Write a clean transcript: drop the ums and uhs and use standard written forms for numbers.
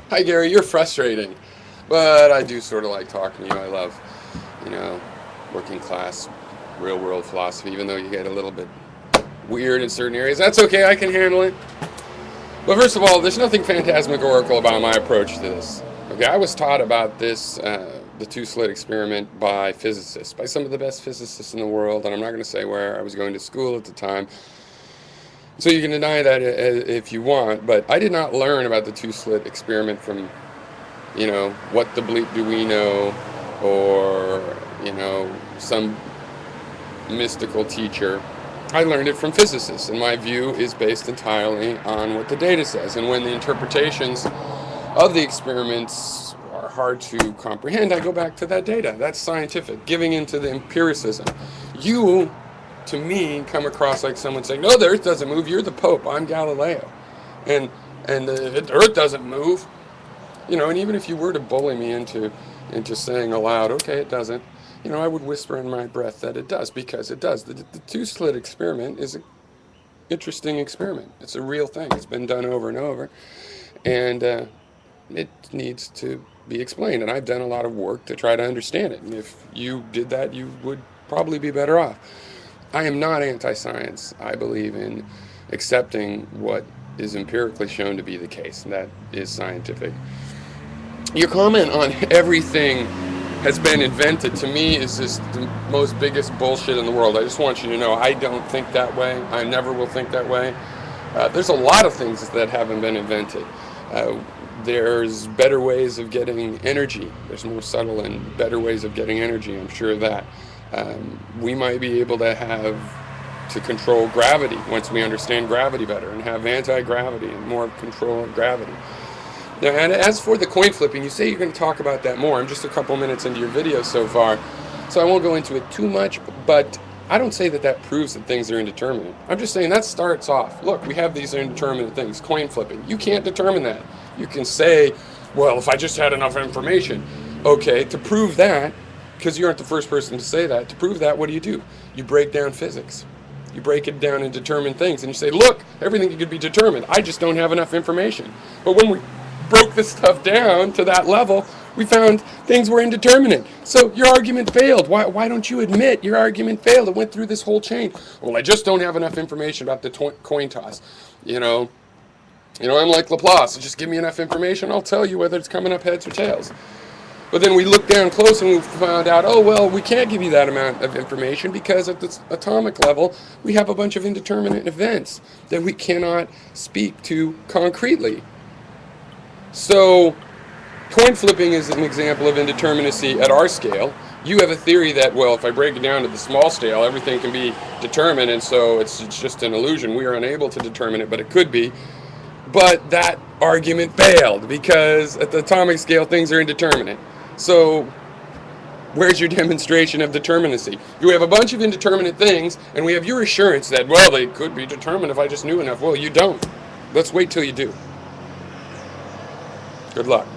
Hi Gary, you're frustrating, but I do sort of like talking to you. I love, you know, working class, real world philosophy, even though you get a little bit weird in certain areas. That's okay, I can handle it. But first of all, there's nothing phantasmagorical about my approach to this. Okay, I was taught about this, the two-slit experiment by physicists, by some of the best physicists in the world, and I'm not going to say where. I was going to school at the time. So you can deny that if you want, but I did not learn about the two-slit experiment from, what the bleep do we know, or, some mystical teacher. I learned it from physicists, and my view is based entirely on what the data says. And when the interpretations of the experiments are hard to comprehend, I go back to that data. That's scientific, giving into the empiricism. You, to me, come across like someone saying, "No, the Earth doesn't move. You're the Pope. I'm Galileo," and the Earth doesn't move. And even if you were to bully me into saying aloud, "Okay, it doesn't," I would whisper in my breath that it does, because it does. The two-slit experiment is an interesting experiment. It's a real thing. It's been done over and over, and it needs to be explained. And I've done a lot of work to try to understand it. And if you did that, you would probably be better off. I am not anti-science. I believe in accepting what is empirically shown to be the case, and that is scientific. Your comment on everything has been invented, to me, is just the most biggest bullshit in the world. I just want you to know I don't think that way. I never will think that way. There's a lot of things that haven't been invented. There's better ways of getting energy. There's more subtle and better ways of getting energy, I'm sure of that. We might be able to control gravity once we understand gravity better, and have anti-gravity and more control of gravity. Now, and as for the coin flipping, you say you're going to talk about that more. I'm just a couple minutes into your video so far, so I won't go into it too much, but I don't say that proves that things are indeterminate. I'm just saying that starts off. Look, we have these indeterminate things, coin flipping. You can't determine that. You can say, well, if I just had enough information. Okay, to prove that, because you aren't the first person to say that, to prove that, what do? You break down physics. You break it down and determine things, and you say, look, everything could be determined. I just don't have enough information. But when we broke this stuff down to that level, we found things were indeterminate. So your argument failed. Why don't you admit your argument failed? It went through this whole chain. Well, I just don't have enough information about the coin toss. I'm like Laplace. Just give me enough information, I'll tell you whether it's coming up heads or tails. But then we looked down close and we found out, oh, well, we can't give you that amount of information because at the atomic level, we have a bunch of indeterminate events that we cannot speak to concretely. So coin flipping is an example of indeterminacy at our scale. You have a theory that, well, if I break it down to the small scale, everything can be determined, and so it's just an illusion. We are unable to determine it, but it could be. But that argument failed because at the atomic scale, things are indeterminate. So where's your demonstration of determinacy? You have a bunch of indeterminate things, and we have your assurance that, well, they could be determined if I just knew enough. Well, you don't. Let's wait till you do. Good luck.